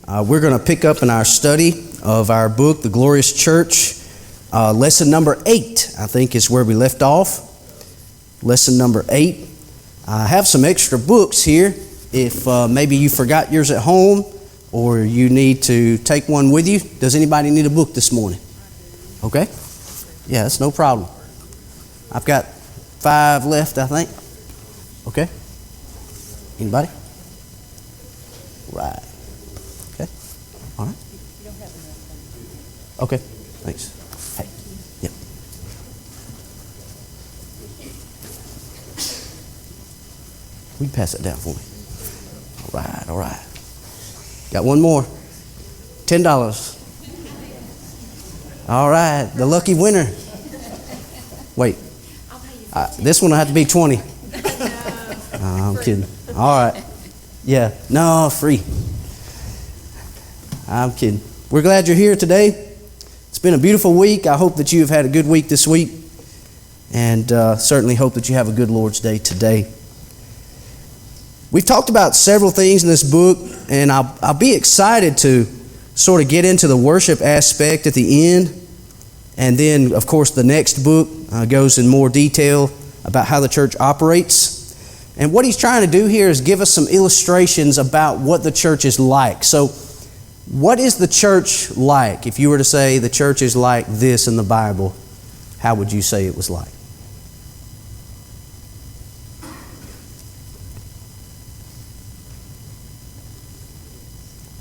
We're going to pick up in our study of our book, The Glorious Church. Lesson number 8, I think, is where we left off. Lesson number 8. I have some extra books here. If maybe you forgot yours at home or you need to take one with you. Does anybody need a book this morning? Okay? Yeah, that's no problem. I've got 5 left, I think. Okay? Anybody? Right. Okay. All right. Okay. Thanks. Hey. Yep. Will you pass that down for me? All right. All right. Got one more. $10. All right. The lucky winner. Wait. This one will have to be 20. I'm kidding. All right. Yeah. No, free. I'm kidding. We're glad you're here today. It's been a beautiful week. I hope that you've had a good week this week. And certainly hope that you have a good Lord's Day today. We've talked about several things in this book, and I'll be excited to sort of get into the worship aspect at the end. And then, of course, the next book goes in more detail about how the church operates. And what he's trying to do here is give us some illustrations about what the church is like. So, what is the church like? If you were to say the church is like this in the Bible, how would you say it was like?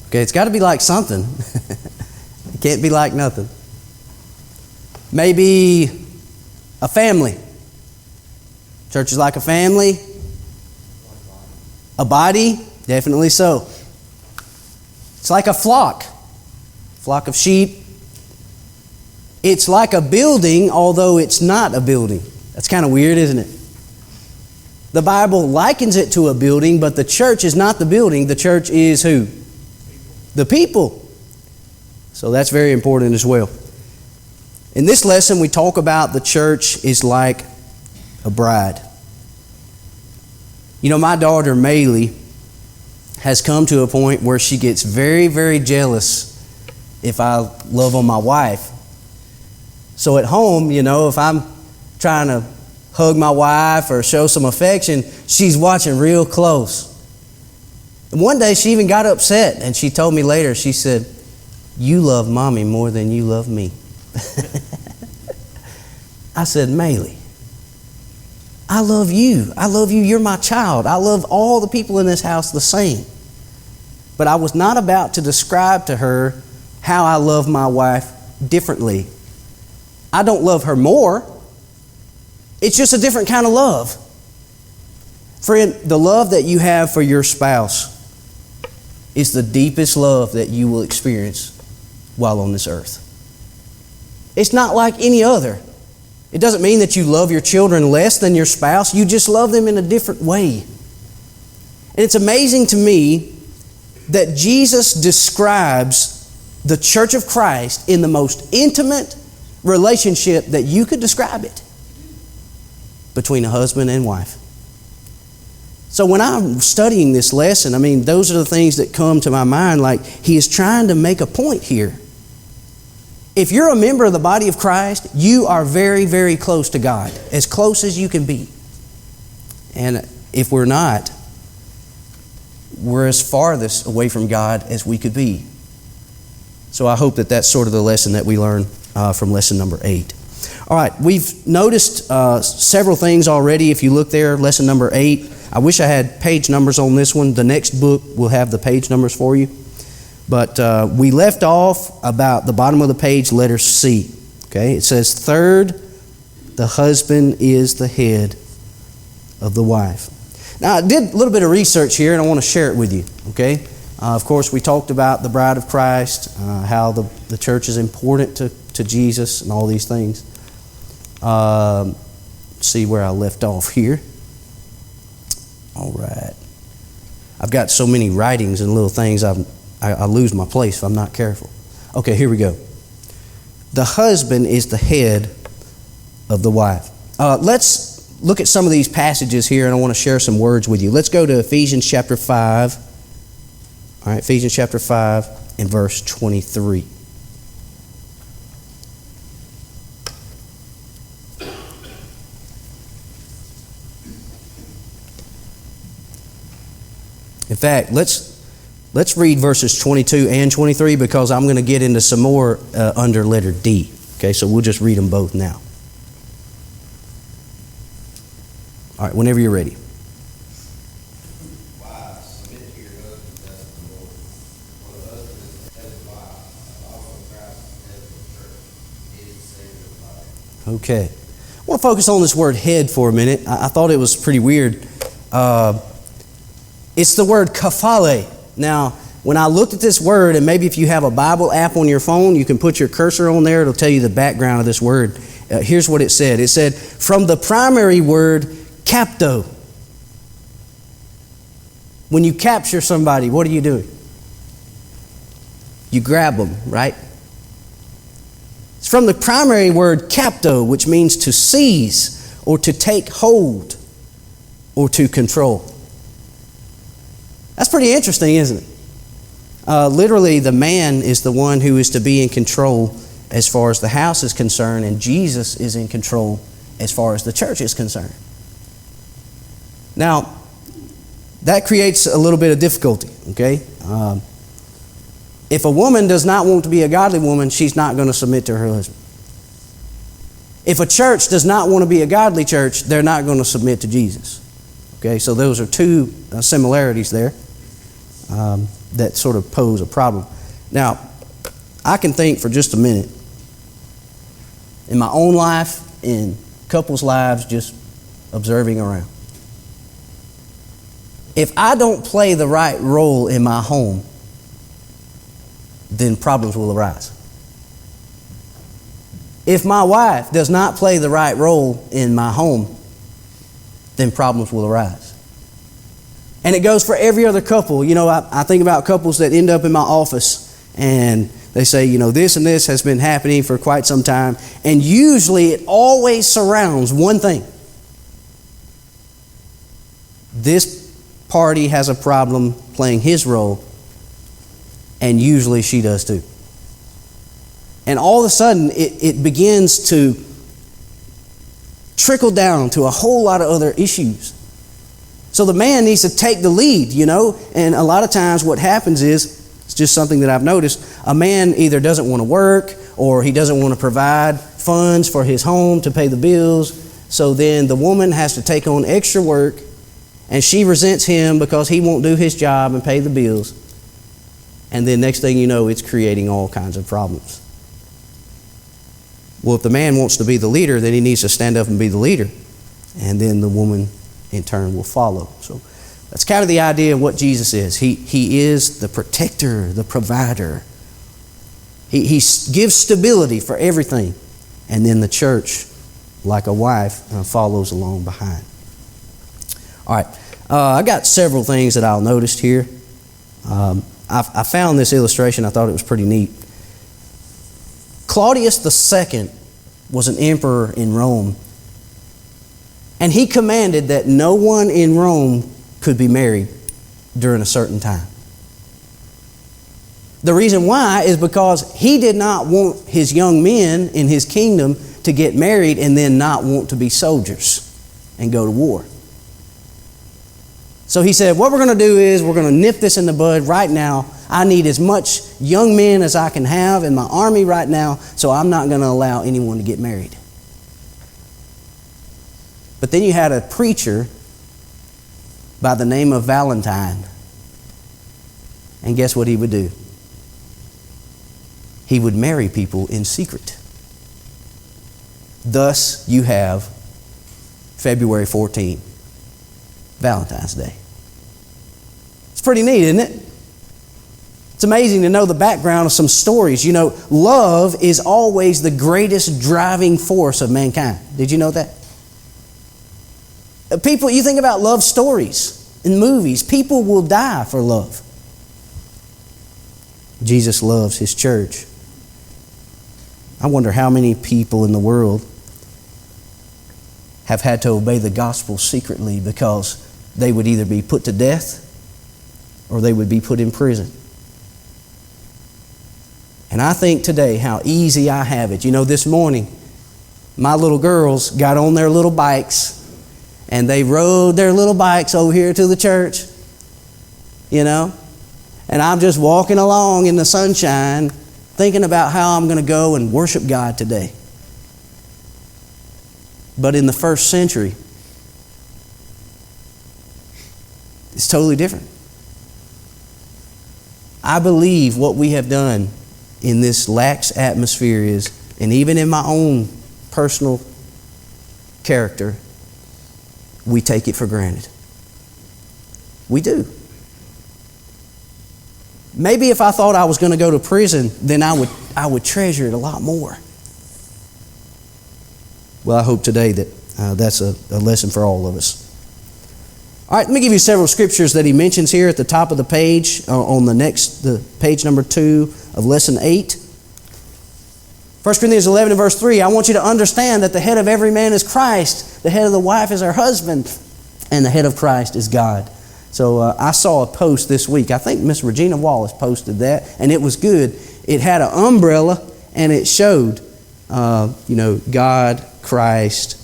Okay, it's got to be like something. It can't be like nothing. Maybe a family. Church is like a family. A body, definitely so. It's like a flock of sheep. It's like a building, although it's not a building. That's kind of weird, isn't it? The Bible likens it to a building, but the church is not the building. The church is who? The people. So that's very important as well. In this lesson, we talk about the church is like a bride. You know, my daughter, Maylee, has come to a point where she gets very, very jealous if I love on my wife. So at home, you know, if I'm trying to hug my wife or show some affection, she's watching real close. And one day she even got upset, and she told me later, she said, "You love Mommy more than you love me." I said, "Maylee, I love you. I love you. You're my child. I love all the people in this house the same." But I was not about to describe to her how I love my wife differently. I don't love her more. It's just a different kind of love. Friend, the love that you have for your spouse is the deepest love that you will experience while on this earth. It's not like any other. It doesn't mean that you love your children less than your spouse. You just love them in a different way. And it's amazing to me that Jesus describes the church of Christ in the most intimate relationship that you could describe it, between a husband and wife. So when I'm studying this lesson, I mean, those are the things that come to my mind, like he is trying to make a point here. If you're a member of the body of Christ, you are very, very close to God, as close as you can be. And if we're not, we're as farthest away from God as we could be. So I hope that that's sort of the lesson that we learn from lesson number 8. All right, we've noticed several things already. If you look there, lesson number 8. I wish I had page numbers on this one. The next book will have the page numbers for you. But we left off about the bottom of the page, letter C. Okay, it says, "Third, the husband is the head of the wife." Now, I did a little bit of research here, and I want to share it with you. Okay, of course, we talked about the bride of Christ, how the church is important to Jesus, and all these things. See where I left off here. All right, I've got so many writings and little things I lose my place if I'm not careful. Okay, here we go. The husband is the head of the wife. Let's look at some of these passages here, and I want to share some words with you. Let's go to Ephesians chapter 5. All right, Ephesians chapter 5 and verse 23. In fact, let's read verses 22 and 23 because I'm going to get into some more under letter D. Okay, so we'll just read them both now. All right, whenever you're ready. Wives, submit to your husbands as to the Lord. For the husband is the head of the wife, as also Christ is the head of the church. He is the Savior of the body. Okay. I want to focus on this word head for a minute. I thought it was pretty weird. It's the word kaphale. Now, when I looked at this word, and maybe if you have a Bible app on your phone, you can put your cursor on there. It'll tell you the background of this word. Here's what it said. It said, from the primary word, capto. When you capture somebody, what are you doing? You grab them, right? It's from the primary word, capto, which means to seize or to take hold or to control. That's pretty interesting, isn't it? Literally, the man is the one who is to be in control as far as the house is concerned, and Jesus is in control as far as the church is concerned. Now, that creates a little bit of difficulty, okay? If a woman does not want to be a godly woman, she's not going to submit to her husband. If a church does not want to be a godly church, they're not going to submit to Jesus. Okay, so those are two similarities there that sort of pose a problem. Now, I can think for just a minute in my own life, in couples' lives, just observing around. If I don't play the right role in my home, then problems will arise. If my wife does not play the right role in my home, then problems will arise. And it goes for every other couple. You know, I think about couples that end up in my office and they say, you know, this and this has been happening for quite some time. And usually it always surrounds one thing. This party has a problem playing his role, and usually she does too. And all of a sudden it begins to trickle down to a whole lot of other issues. So the man needs to take the lead, you know, and a lot of times what happens is, it's just something that I've noticed, a man either doesn't want to work or he doesn't want to provide funds for his home to pay the bills. So then the woman has to take on extra work, and she resents him because he won't do his job and pay the bills. And then next thing you know, it's creating all kinds of problems. Well, if the man wants to be the leader, then he needs to stand up and be the leader. And then the woman, in turn, will follow. So that's kind of the idea of what Jesus is. He is the protector, the provider. He gives stability for everything. And then the church, like a wife, follows along behind. All right. I got several things that I'll notice here. I found this illustration. I thought it was pretty neat. Claudius II was an emperor in Rome, and he commanded that no one in Rome could be married during a certain time. The reason why is because he did not want his young men in his kingdom to get married and then not want to be soldiers and go to war. So he said, what we're going to do is we're going to nip this in the bud right now. I need as much young men as I can have in my army right now, so I'm not going to allow anyone to get married. But then you had a preacher by the name of Valentine. And guess what he would do? He would marry people in secret. Thus, you have February 14, Valentine's Day. It's pretty neat, isn't it? It's amazing to know the background of some stories. You know, love is always the greatest driving force of mankind. Did you know that? People, you think about love stories in movies. People will die for love. Jesus loves His church. I wonder how many people in the world have had to obey the gospel secretly because they would either be put to death or they would be put in prison. And I think today how easy I have it. You know, this morning, my little girls got on their little bikes and they rode their little bikes over here to the church, you know. And I'm just walking along in the sunshine thinking about how I'm going to go and worship God today. But in the first century, it's totally different. I believe what we have done in this lax atmosphere is, and even in my own personal character, we take it for granted. We do. Maybe if I thought I was going to go to prison, then I would treasure it a lot more. Well, I hope today that that's a lesson for all of us. All right, let me give you several scriptures that he mentions here at the top of the page on the page number 2 of lesson 8. 1 Corinthians 11 and verse 3, I want you to understand that the head of every man is Christ, the head of the wife is her husband, and the head of Christ is God. So I saw a post this week. I think Miss Regina Wallace posted that, and it was good. It had an umbrella, and it showed, God, Christ,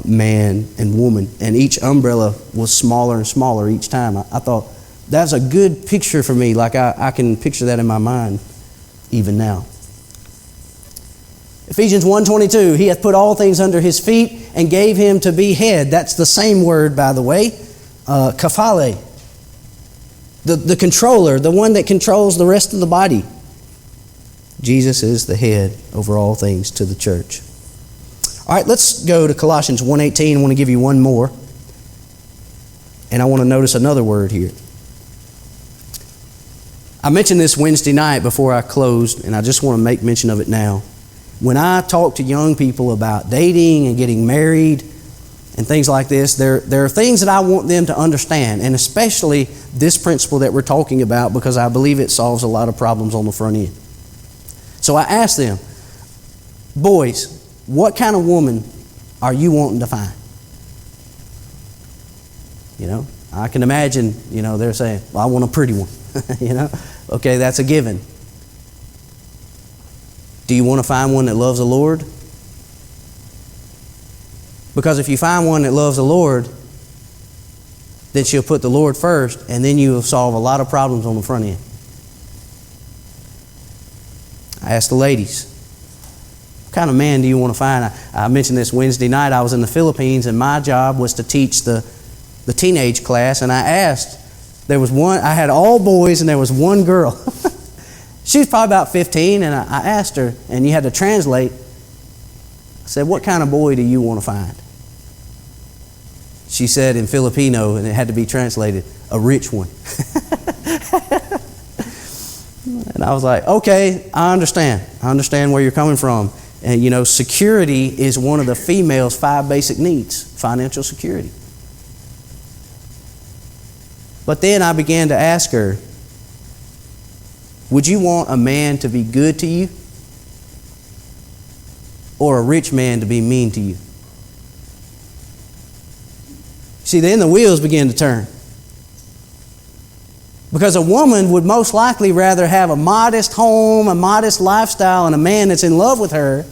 man, and woman. And each umbrella was smaller and smaller each time. I thought, that's a good picture for me. Like I can picture that in my mind even now. Ephesians 1:22, He hath put all things under His feet and gave Him to be head. That's the same word, by the way. Kephale. The controller, the one that controls the rest of the body. Jesus is the head over all things to the church. All right, let's go to Colossians 1:18. I want to give you one more. And I want to notice another word here. I mentioned this Wednesday night before I closed, and I just want to make mention of it now. When I talk to young people about dating and getting married and things like this, there are things that I want them to understand, and especially this principle that we're talking about, because I believe it solves a lot of problems on the front end. So I asked them, boys, what kind of woman are you wanting to find? You know, I can imagine, they're saying, well, I want a pretty one. Okay, that's a given. Do you want to find one that loves the Lord? Because if you find one that loves the Lord, then she'll put the Lord first, and then you'll solve a lot of problems on the front end. I asked the ladies, what kind of man do you want to find? I mentioned this Wednesday night. I was in the Philippines, and my job was to teach the teenage class, and I asked, there was one, I had all boys, and there was one girl. She was probably about 15, and I asked her, and you had to translate. I said, what kind of boy do you want to find? She said in Filipino, and it had to be translated, a rich one. And I was like, okay, I understand. I understand where you're coming from. And security is one of the female's 5 basic needs, financial security. But then I began to ask her, would you want a man to be good to you, or a rich man to be mean to you? See, then the wheels began to turn. Because a woman would most likely rather have a modest home, a modest lifestyle, and a man that's in love with her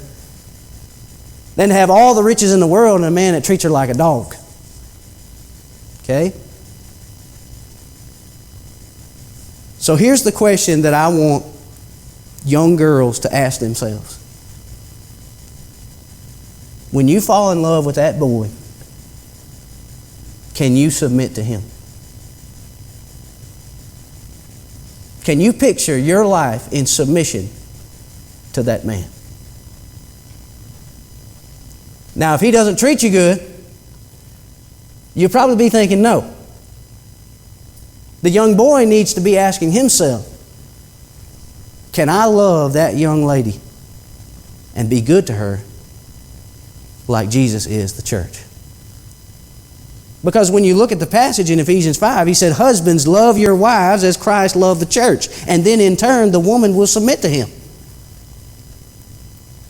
than to have all the riches in the world and a man that treats her like a dog. Okay? So here's the question that I want young girls to ask themselves. When you fall in love with that boy, can you submit to him? Can you picture your life in submission to that man? Now, if he doesn't treat you good, you'll probably be thinking no. The young boy needs to be asking himself, can I love that young lady and be good to her like Jesus is the church? Because when you look at the passage in Ephesians 5, he said, husbands, love your wives as Christ loved the church. And then in turn, the woman will submit to him.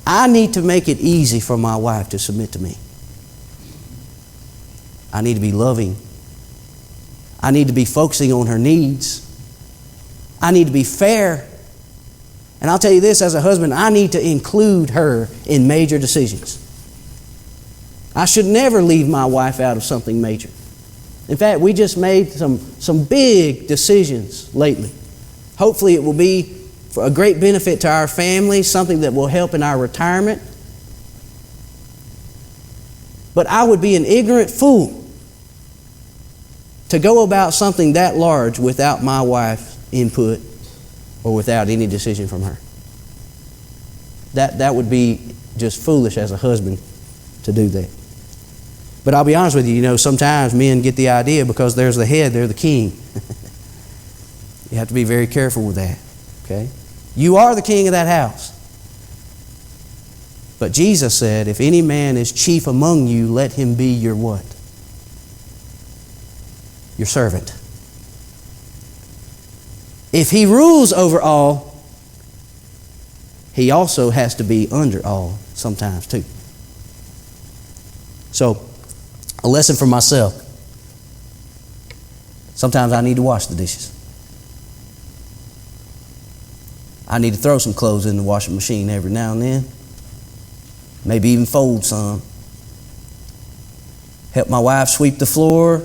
I need to make it easy for my wife to submit to me. I need to be loving. I need to be focusing on her needs I need to be fair. And I'll tell you this, as a husband, I need to include her in major decisions. I should never leave my wife out of something major. In fact, we just made some big decisions lately. Hopefully it will be for a great benefit to our family, something that will help in our retirement. But I would be an ignorant fool to go about something that large without my wife's input or without any decision from her. That would be just foolish as a husband to do that. But I'll be honest with you, sometimes men get the idea because there's the head, they're the king. You have to be very careful with that. Okay? You are the king of that house. But Jesus said, if any man is chief among you, let him be your what? Your servant. If he rules over all, he also has to be under all sometimes too. So, a lesson for myself. Sometimes I need to wash the dishes. I need to throw some clothes in the washing machine every now and then. Maybe even fold some. Help my wife sweep the floor.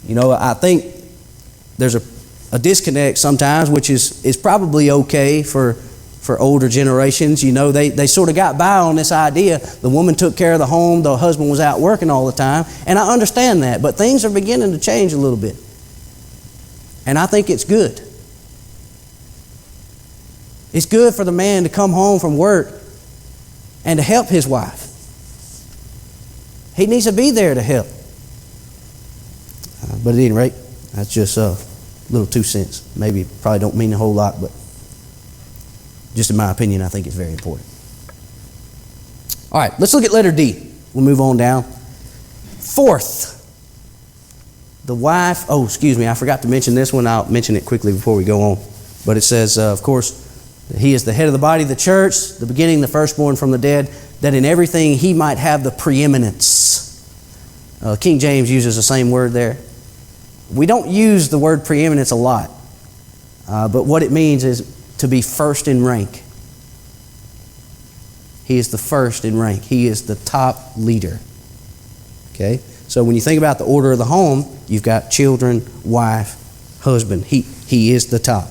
I think there's a disconnect sometimes, which is probably okay for older generations. They sort of got by on this idea. The woman took care of the home, the husband was out working all the time. And I understand that, but things are beginning to change a little bit. And I think it's good. It's good for the man to come home from work and to help his wife. He needs to be there to help. But at any rate, that's just a little 2 cents. Maybe probably don't mean a whole lot, but just in my opinion, I think it's very important. All right, let's look at letter D. We'll move on down. Fourth, the wife, I forgot to mention this one. I'll mention it quickly before we go on. But it says, of course, he is the head of the body of the church, the beginning, the firstborn from the dead, that in everything he might have the preeminence. King James uses the same word there. We don't use the word preeminence a lot, but what it means is to be first in rank. He is the first in rank. He is the top leader. Okay? So when you think about the order of the home, you've got children, wife, husband. He is the top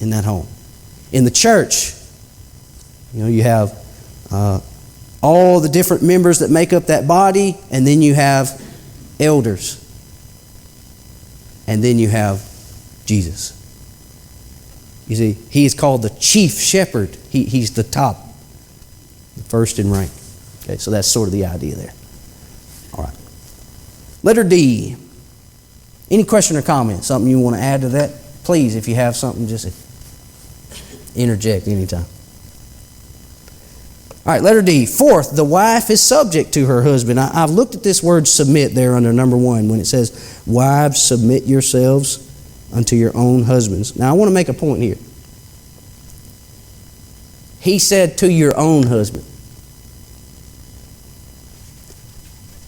in that home. In the church, you have all the different members that make up that body, and then you have elders. And then you have Jesus. You see, he is called the chief shepherd. He's the top, the first in rank. Okay, so that's sort of the idea there. All right. Letter D. Any question or comment? Something you want to add to that? Please, if you have something, just interject anytime. All right, letter D. Fourth, the wife is subject to her husband. I've looked at this word submit there under number 1 when it says, wives, submit yourselves unto your own husbands. Now, I want to make a point here. He said to your own husband.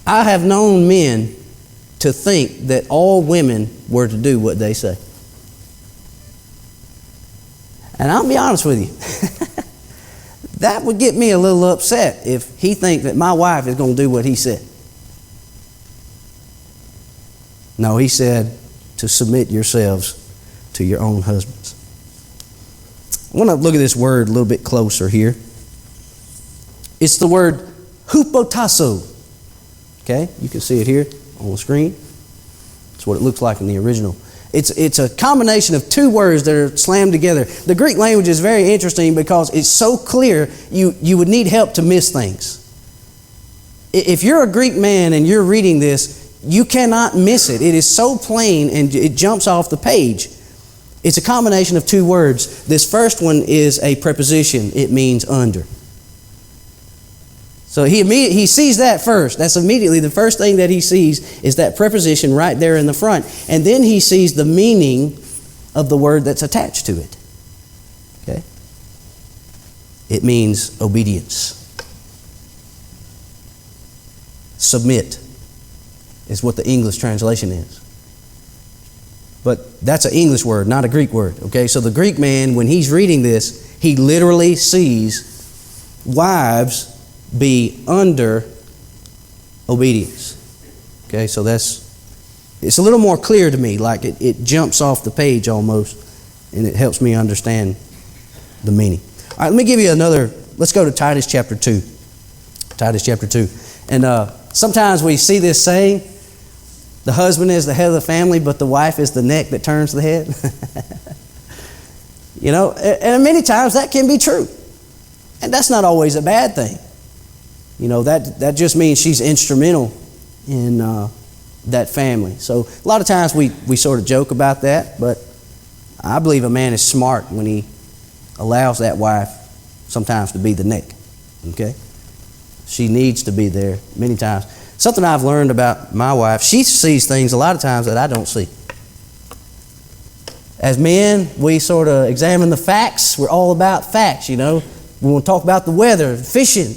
I have known men to think that all women were to do what they say. And I'll be honest with you. That would get me a little upset if he thinks that my wife is going to do what he said. No, he said to submit yourselves to your own husbands. I want to look at this word a little bit closer here. It's the word hupotasso. Okay, you can see it here on the screen. That's what it looks like in the original. It's a combination of 2 words that are slammed together. The Greek language is very interesting because it's so clear you would need help to miss things. If you're a Greek man and you're reading this, you cannot miss it. It is so plain and it jumps off the page. It's a combination of 2 words. This first one is a preposition. It means under. So he sees that first. That's immediately the first thing that he sees is that preposition right there in the front. And then he sees the meaning of the word that's attached to it. Okay? It means obedience. Submit is what the English translation is. But that's an English word, not a Greek word. Okay, so the Greek man, when he's reading this, he literally sees wives be under obedience. Okay, so it's a little more clear to me, like it jumps off the page almost, and it helps me understand the meaning. All right, let me give you another, let's go to Titus chapter 2. Titus chapter 2. And sometimes we see this saying, the husband is the head of the family, but the wife is the neck that turns the head. You know, and many times that can be true. And that's not always a bad thing. You know, that just means she's instrumental in that family. So a lot of times we sort of joke about that, but I believe a man is smart when he allows that wife sometimes to be the neck. Okay? She needs to be there many times. Something I've learned about my wife, she sees things a lot of times that I don't see. As men, we sort of examine the facts. We're all about facts, you know. We want to talk about the weather, fishing.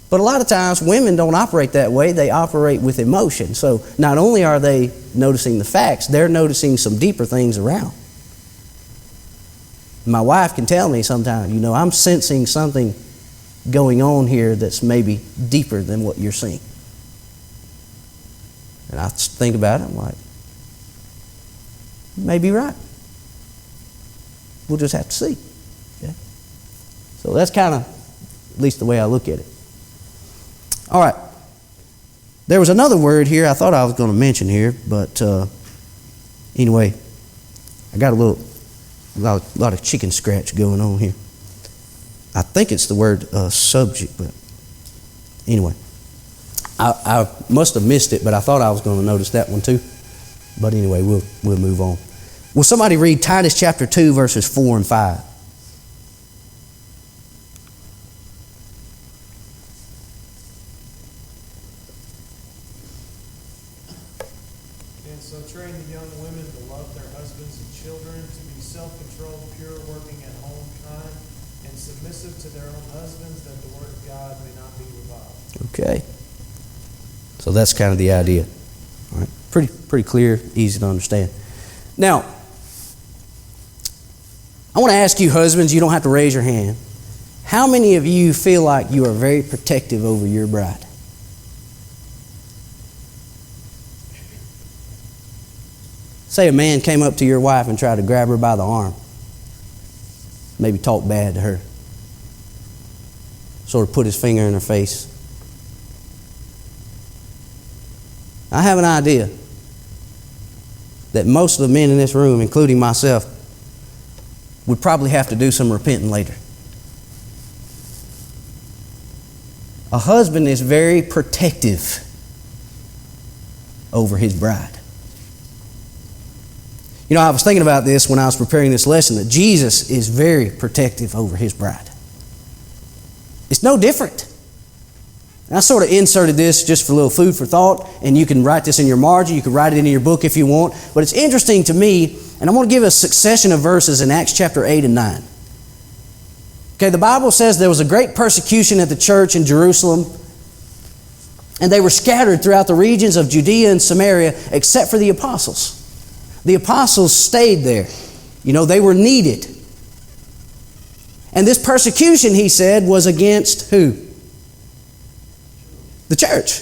But a lot of times, women don't operate that way. They operate with emotion. So not only are they noticing the facts, they're noticing some deeper things around. My wife can tell me sometimes, you know, I'm sensing something going on here that's maybe deeper than what you're seeing. And I think about it, I'm like, you may be right. We'll just have to see. Okay? So that's kind of at least the way I look at it. All right. There was another word here I thought I was going to mention here, but anyway, I got a lot of chicken scratch going on here. I think it's the word subject, but anyway. I must have missed it, but I thought I was going to notice that one too. But anyway, we'll move on. Will somebody read Titus chapter 2, verses 4 and 5? And so train the young women to love their husbands and children, to be self-controlled, pure, working at home, kind, and submissive to their own husbands, that the word of God may not be reviled. Okay. So that's kind of the idea. All right. Pretty clear, easy to understand. Now, I want to ask you husbands, you don't have to raise your hand. How many of you feel like you are very protective over your bride? Say a man came up to your wife and tried to grab her by the arm. Maybe talk bad to her. Sort of put his finger in her face. I have an idea that most of the men in this room, including myself, would probably have to do some repenting later. A husband is very protective over his bride. You know, I was thinking about this when I was preparing this lesson, that Jesus is very protective over his bride. It's no different. And I sort of inserted this just for a little food for thought, and you can write this in your margin, you can write it in your book if you want, but it's interesting to me, and I want to give a succession of verses in Acts chapter 8 and 9. Okay, the Bible says there was a great persecution at the church in Jerusalem, and they were scattered throughout the regions of Judea and Samaria, except for the apostles. The apostles stayed there. You know, they were needed. And this persecution, he said, was against who? The church.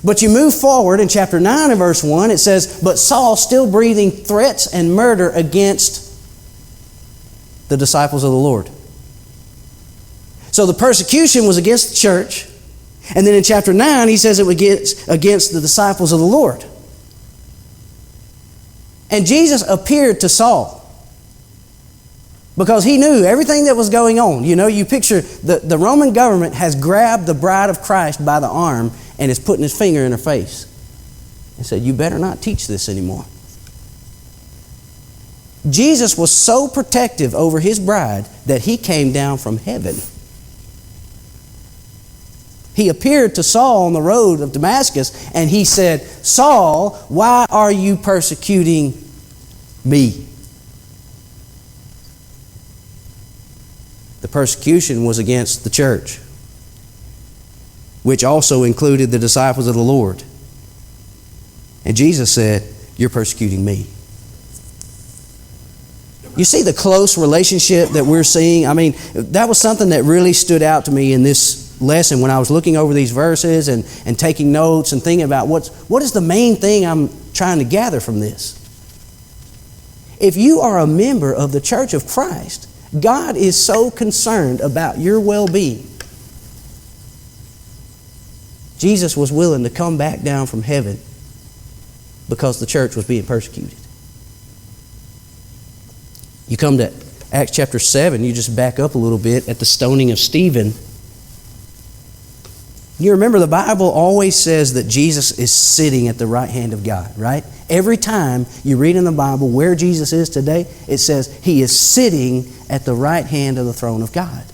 But you move forward in chapter 9 and verse 1, it says, but Saul still breathing threats and murder against the disciples of the Lord. So the persecution was against the church. And then in chapter 9, he says it was against the disciples of the Lord. And Jesus appeared to Saul because he knew everything that was going on. You know, you picture the Roman government has grabbed the bride of Christ by the arm and is putting his finger in her face and said, you better not teach this anymore. Jesus was so protective over his bride that he came down from heaven. He appeared to Saul on the road of Damascus and he said, Saul, why are you persecuting me? The persecution was against the church, which also included the disciples of the Lord. And Jesus said, "You're persecuting me." You see the close relationship that we're seeing? I mean, that was something that really stood out to me in this lesson when I was looking over these verses and taking notes and thinking about what is the main thing I'm trying to gather from this. If you are a member of the Church of Christ, God is so concerned about your well-being. Jesus was willing to come back down from heaven because the church was being persecuted. You come to Acts chapter 7, you just back up a little bit at the stoning of Stephen. You remember the Bible always says that Jesus is sitting at the right hand of God, right? Every time you read in the Bible where Jesus is today, it says He is sitting at the right hand of the throne of God.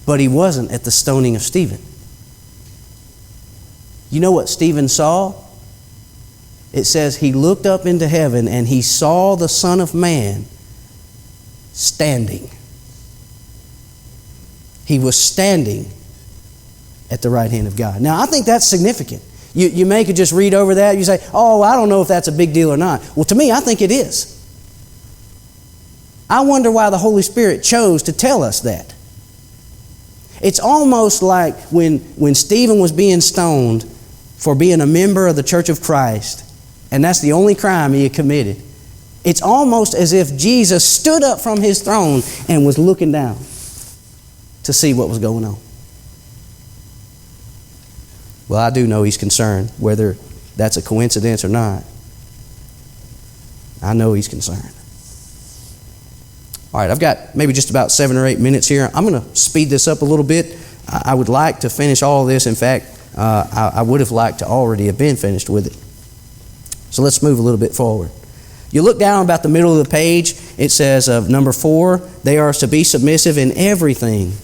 But He wasn't at the stoning of Stephen. You know what Stephen saw? It says he looked up into heaven and he saw the Son of Man standing. He was standing at the right hand of God. Now, I think that's significant. You may could just read over that. You say, "Oh, I don't know if that's a big deal or not." Well, to me, I think it is. I wonder why the Holy Spirit chose to tell us that. It's almost like when Stephen was being stoned for being a member of the Church of Christ, and that's the only crime he had committed. It's almost as if Jesus stood up from His throne and was looking down to see what was going on. Well, I do know He's concerned, whether that's a coincidence or not. I know He's concerned. All right, I've got maybe just about 7 or 8 minutes here. I'm going to speed this up a little bit. I would like to finish all of this. In fact, I would have liked to already have been finished with it. So let's move a little bit forward. You look down about the middle of the page, it says number 4, they are to be submissive in everything.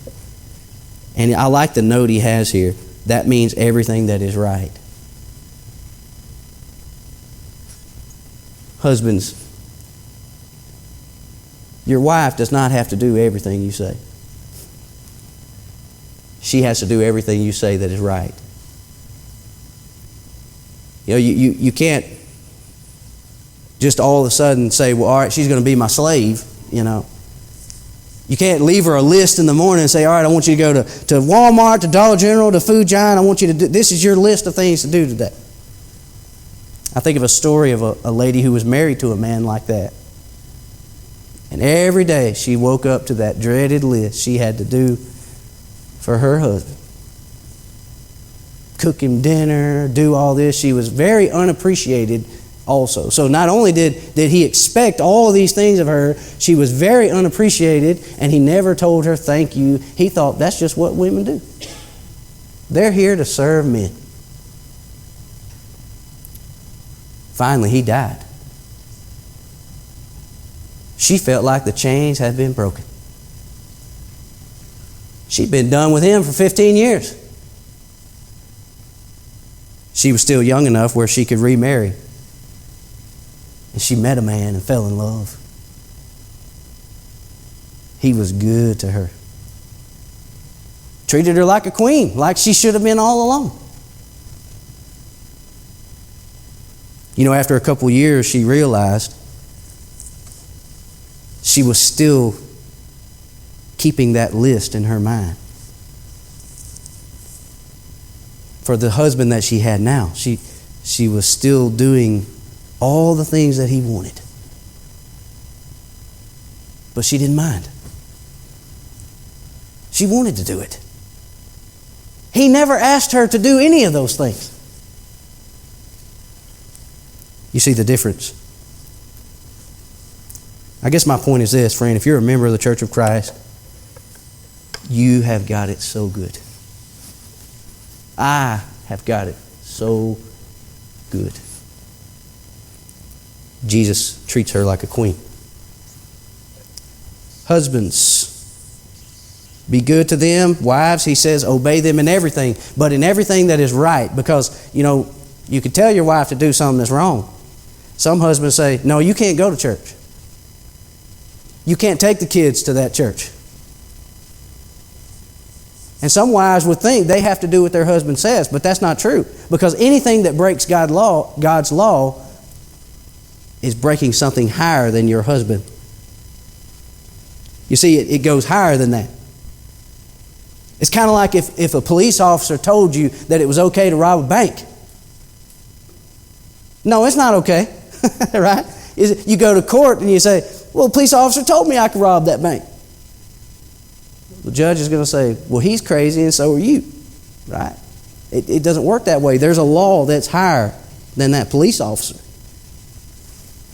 And I like the note he has here. That means everything that is right. Husbands, your wife does not have to do everything you say. She has to do everything you say that is right. You know, you can't just all of a sudden say, "Well, all right, she's going to be my slave," you know. You can't leave her a list in the morning and say, "All right, I want you to go to Walmart, to Dollar General, to Food Giant. I want you to do, this is your list of things to do today." I think of a story of a lady who was married to a man like that. And every day she woke up to that dreaded list she had to do for her husband. Cook him dinner, do all this. She was very unappreciated also. So not only did he expect all of these things of her, she was very unappreciated, and he never told her thank you. He thought that's just what women do. They're here to serve men. Finally, he died. She felt like the chains had been broken. She'd been done with him for 15 years. She was still young enough where she could remarry. And she met a man and fell in love. He was good to her. Treated her like a queen, like she should have been all along. You know, after a couple years, she realized she was still keeping that list in her mind. For the husband that she had now, she was still doing all the things that he wanted. But she didn't mind. She wanted to do it. He never asked her to do any of those things. You see the difference? I guess my point is this, friend. If you're a member of the Church of Christ, you have got it so good. I have got it so good. Jesus treats her like a queen. Husbands, be good to them. Wives, he says, obey them in everything, but in everything that is right. Because, you know, you can tell your wife to do something that's wrong. Some husbands say, "No, you can't go to church. You can't take the kids to that church." And some wives would think they have to do what their husband says, but that's not true. Because anything that breaks God's law is breaking something higher than your husband. You see, it goes higher than that. It's kind of like if a police officer told you that it was okay to rob a bank. No, it's not okay, right? You go to court and you say, well, a police officer told me I could rob that bank. The judge is going to say, well, he's crazy and so are you, right? It doesn't work that way. There's a law that's higher than that police officer.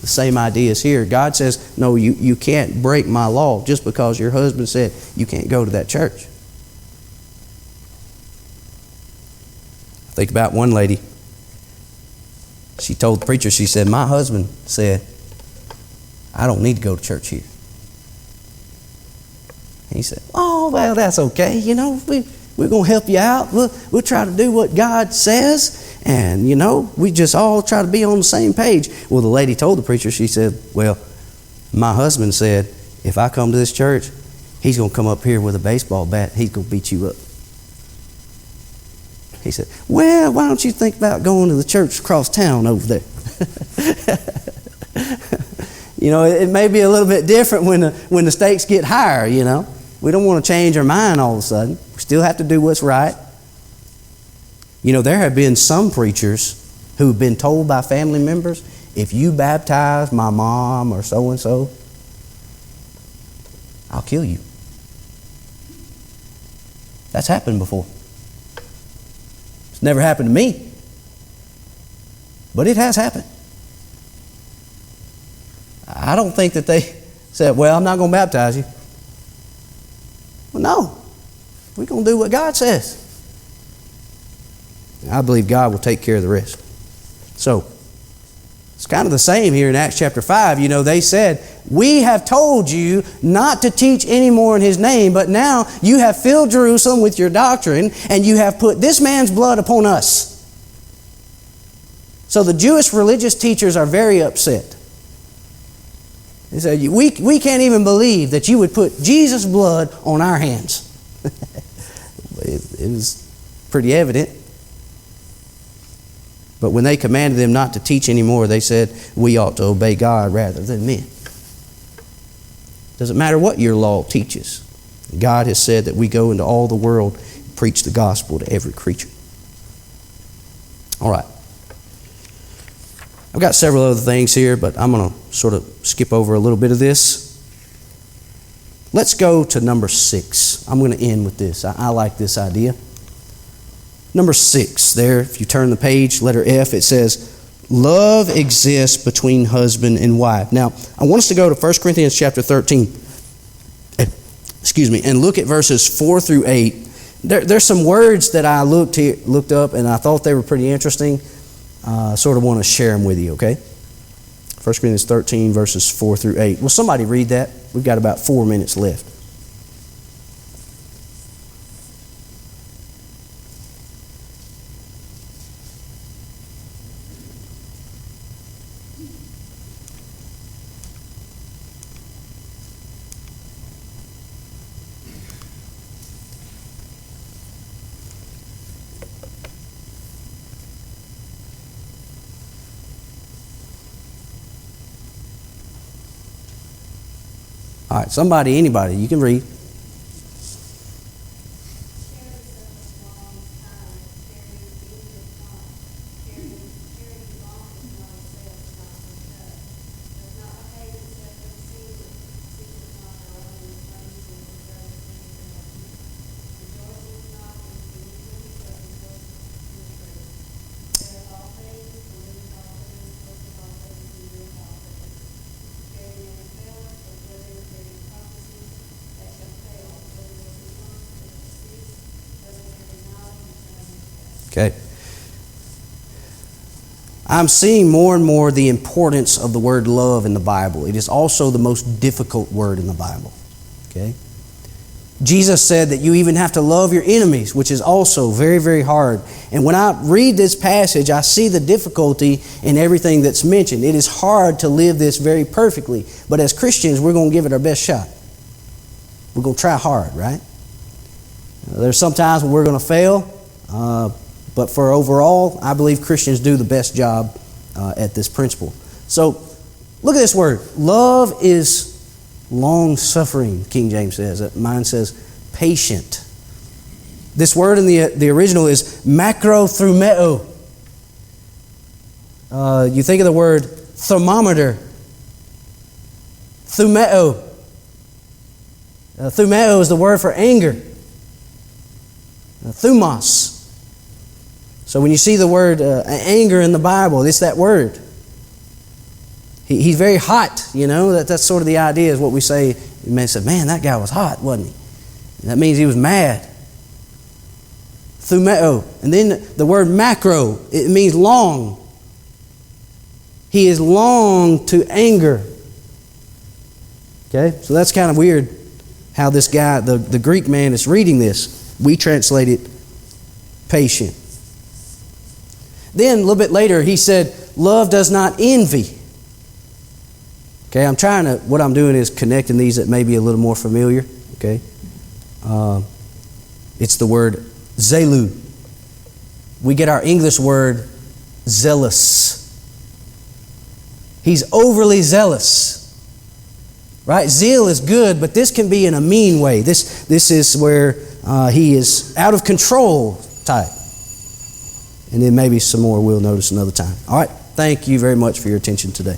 The same idea is here. God says, no, you can't break my law just because your husband said you can't go to that church. Think about one lady. She told the preacher, she said, my husband said, I don't need to go to church here. He said, oh, well, that's okay. You know, we're going to help you out. We'll try to do what God says. And, you know, we just all try to be on the same page. Well, the lady told the preacher, she said, well, my husband said, if I come to this church, he's going to come up here with a baseball bat. He's going to beat you up. He said, well, why don't you think about going to the church across town over there? You know, it may be a little bit different when the stakes get higher, you know. We don't want to change our mind all of a sudden. We still have to do what's right. You know, there have been some preachers who've been told by family members, if you baptize my mom or so-and-so, I'll kill you. That's happened before. It's never happened to me, but it has happened. I don't think that they said, well, I'm not going to baptize you. Well, no. We're going to do what God says. And I believe God will take care of the rest. So, it's kind of the same here in Acts chapter 5. You know, they said, we have told you not to teach anymore in His name, but now you have filled Jerusalem with your doctrine, and you have put this man's blood upon us. So the Jewish religious teachers are very upset. They said, we can't even believe that you would put Jesus' blood on our hands. It was pretty evident. But when they commanded them not to teach anymore, they said, we ought to obey God rather than men. Doesn't matter what your law teaches. God has said that we go into all the world and preach the gospel to every creature. All right. I've got several other things here, but I'm going to sort of skip over a little bit of this. Let's go to number 6. I'm going to end with this. I like this idea. Number 6 there, if you turn the page, letter F, it says, love exists between husband and wife. Now, I want us to go to 1 Corinthians chapter 13. And look at verses 4 through 8. There's some words that I looked up and I thought they were pretty interesting. Sort of want to share them with you, okay? 1 Corinthians 13, verses 4 through 8. Will somebody read that? We've got about 4 minutes left. All right, somebody, anybody, you can read. Okay. I'm seeing more and more the importance of the word love in the Bible. It is also the most difficult word in the Bible. Okay. Jesus said that you even have to love your enemies, which is also very, very hard. And when I read this passage, I see the difficulty in everything that's mentioned. It is hard to live this very perfectly. But as Christians, we're going to give it our best shot. We're going to try hard, right? There's some times when we're going to fail, but for overall, I believe Christians do the best job at this principle. So, look at this word. Love is long-suffering, King James says. Mine says patient. This word in the original is macrothrumeo. You think of the word thermometer. Thumeo. Thumeo is the word for anger. Thumos. So when you see the word anger in the Bible, it's that word. He's very hot, you know. That's sort of the idea, is what we say. You may say, man, that guy was hot, wasn't he? And that means he was mad. Thumeo. And then the word macro, it means long. He is long to anger. Okay, so that's kind of weird how this guy, the Greek man, is reading this. We translate it patient. Then a little bit later, he said, love does not envy. Okay, what I'm doing is connecting these that may be a little more familiar. Okay, it's the word zelu. We get our English word zealous. He's overly zealous. Right? Zeal is good, but this can be in a mean way. This is where he is out of control type. And then maybe some more we'll notice another time. All right. Thank you very much for your attention today.